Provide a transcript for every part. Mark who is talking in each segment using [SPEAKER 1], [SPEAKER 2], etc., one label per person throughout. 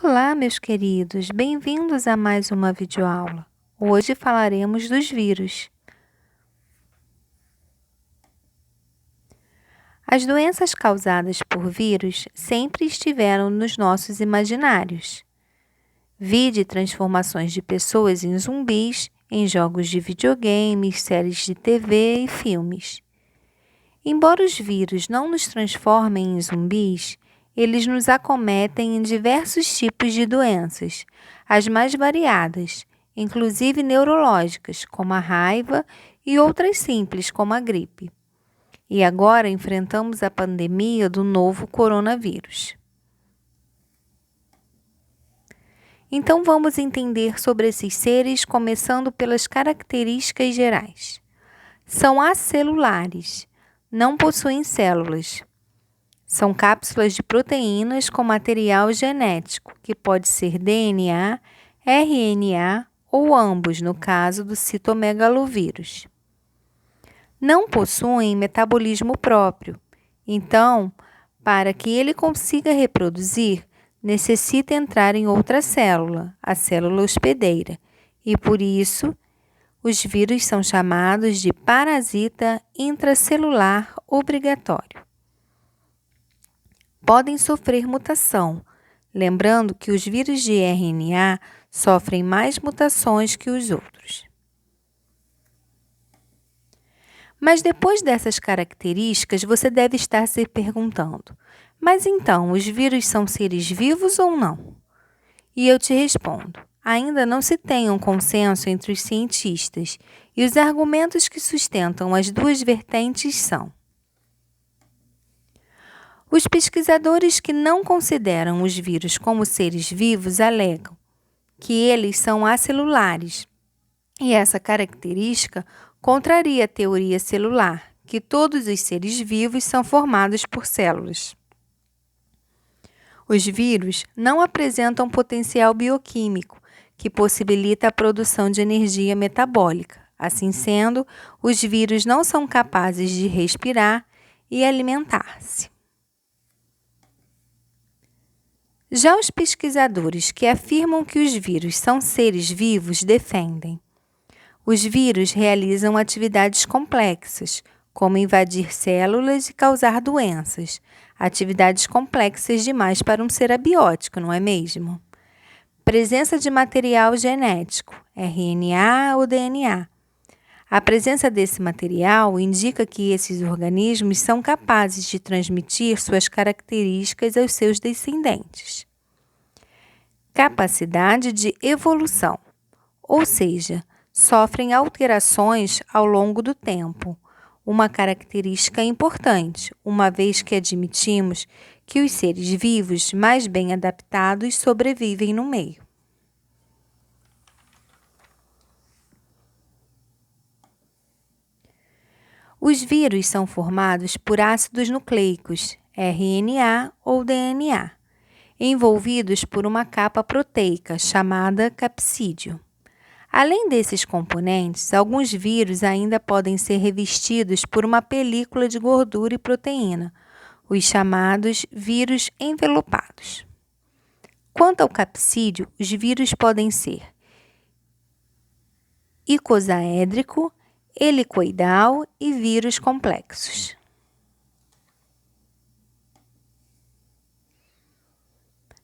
[SPEAKER 1] Olá, meus queridos, bem-vindos a mais uma videoaula. Hoje falaremos dos vírus. As doenças causadas por vírus sempre estiveram nos nossos imaginários. Vide transformações de pessoas em zumbis, em jogos de videogames, séries de TV e filmes. Embora os vírus não nos transformem em zumbis, eles nos acometem em diversos tipos de doenças, as mais variadas, inclusive neurológicas, como a raiva, e outras simples, como a gripe. E agora enfrentamos a pandemia do novo coronavírus. Então vamos entender sobre esses seres, começando pelas características gerais. São acelulares, não possuem células. São cápsulas de proteínas com material genético, que pode ser DNA, RNA ou ambos, no caso do citomegalovírus. Não possuem metabolismo próprio, então, para que ele consiga reproduzir, necessita entrar em outra célula, a célula hospedeira, e por isso, os vírus são chamados de parasita intracelular obrigatório. Podem sofrer mutação, lembrando que os vírus de RNA sofrem mais mutações que os outros. Mas depois dessas características, você deve estar se perguntando: mas então, os vírus são seres vivos ou não? E eu te respondo: ainda não se tem um consenso entre os cientistas, e os argumentos que sustentam as duas vertentes são: os pesquisadores que não consideram os vírus como seres vivos alegam que eles são acelulares, e essa característica contraria a teoria celular, que todos os seres vivos são formados por células. Os vírus não apresentam potencial bioquímico, que possibilita a produção de energia metabólica. Assim sendo, os vírus não são capazes de respirar e alimentar-se. Já os pesquisadores que afirmam que os vírus são seres vivos defendem: os vírus realizam atividades complexas, como invadir células e causar doenças, atividades complexas demais para um ser abiótico, não é mesmo? Presença de material genético, RNA ou DNA. A presença desse material indica que esses organismos são capazes de transmitir suas características aos seus descendentes. Capacidade de evolução, ou seja, sofrem alterações ao longo do tempo, uma característica importante, uma vez que admitimos que os seres vivos mais bem adaptados sobrevivem no meio. Os vírus são formados por ácidos nucleicos, RNA ou DNA, envolvidos por uma capa proteica chamada capsídeo. Além desses componentes, alguns vírus ainda podem ser revestidos por uma película de gordura e proteína, os chamados vírus envelopados. Quanto ao capsídeo, os vírus podem ser icosaédrico, helicoidal e vírus complexos.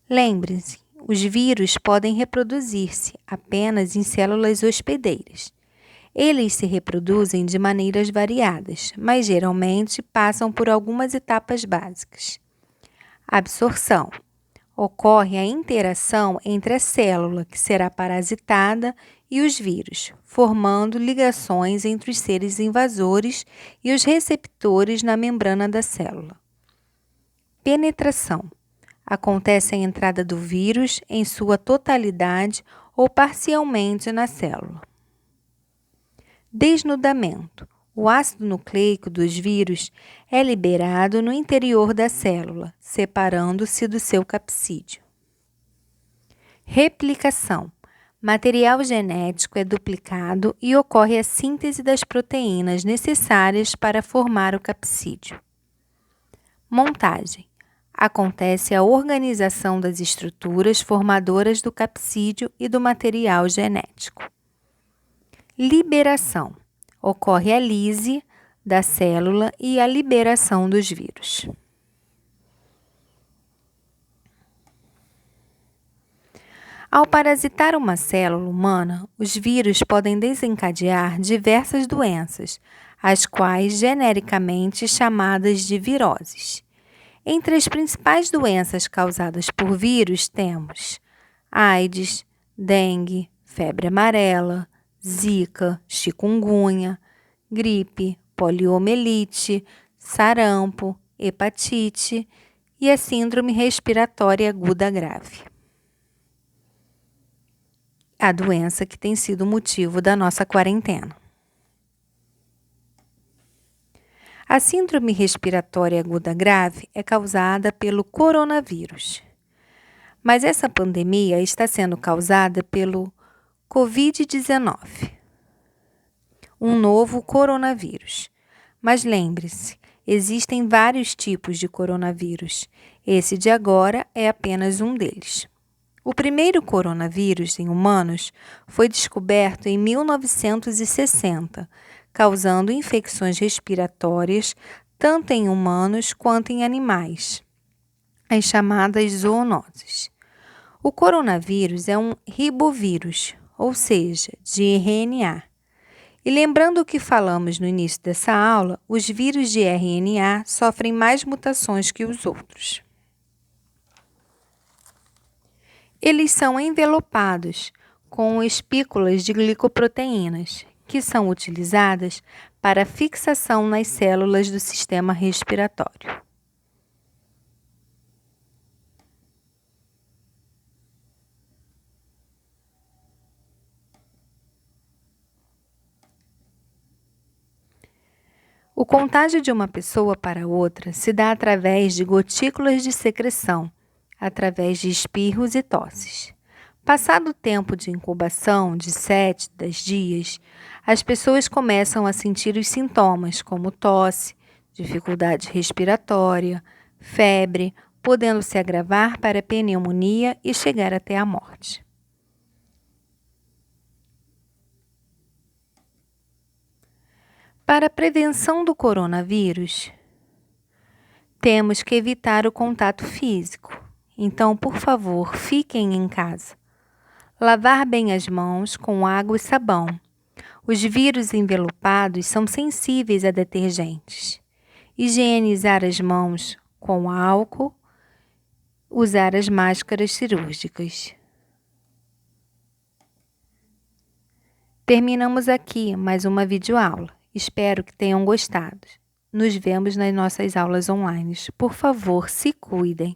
[SPEAKER 1] Lembre-se, os vírus podem reproduzir-se apenas em células hospedeiras. Eles se reproduzem de maneiras variadas, mas geralmente passam por algumas etapas básicas. Absorção. Ocorre a interação entre a célula que será parasitada e os vírus, formando ligações entre os seres invasores e os receptores na membrana da célula. Penetração. Acontece a entrada do vírus em sua totalidade ou parcialmente na célula. Desnudamento. O ácido nucleico dos vírus é liberado no interior da célula, separando-se do seu capsídeo. Replicação. Material genético é duplicado e ocorre a síntese das proteínas necessárias para formar o capsídeo. Montagem. acontece a organização das estruturas formadoras do capsídeo e do material genético. Liberação. Ocorre a lise da célula e a liberação dos vírus. Ao parasitar uma célula humana, os vírus podem desencadear diversas doenças, as quais genericamente chamadas de viroses. Entre as principais doenças causadas por vírus temos AIDS, dengue, febre amarela, zika, chikungunya, gripe, poliomielite, sarampo, hepatite e a síndrome respiratória aguda grave. A doença que tem sido motivo da nossa quarentena. A síndrome respiratória aguda grave é causada pelo coronavírus. Mas essa pandemia está sendo causada pelo Covid-19, um novo coronavírus. Mas lembre-se, existem vários tipos de coronavírus. Esse de agora é apenas um deles. O primeiro coronavírus em humanos foi descoberto em 1960, causando infecções respiratórias tanto em humanos quanto em animais, as chamadas zoonoses. O coronavírus é um ribovírus, ou seja, de RNA. E lembrando o que falamos no início dessa aula, os vírus de RNA sofrem mais mutações que os outros. Eles são envelopados com espículas de glicoproteínas, que são utilizadas para fixação nas células do sistema respiratório. O contágio de uma pessoa para outra se dá através de gotículas de secreção, através de espirros e tosses. Passado o tempo de incubação de 7 a 10 dias, as pessoas começam a sentir os sintomas como tosse, dificuldade respiratória, febre, podendo se agravar para pneumonia e chegar até a morte. Para a prevenção do coronavírus, temos que evitar o contato físico. Então, por favor, fiquem em casa. Lavar bem as mãos com água e sabão. Os vírus envelopados são sensíveis a detergentes. Higienizar as mãos com álcool. Usar as máscaras cirúrgicas. Terminamos aqui mais uma videoaula. Espero que tenham gostado. Nos vemos nas nossas aulas online. Por favor, se cuidem.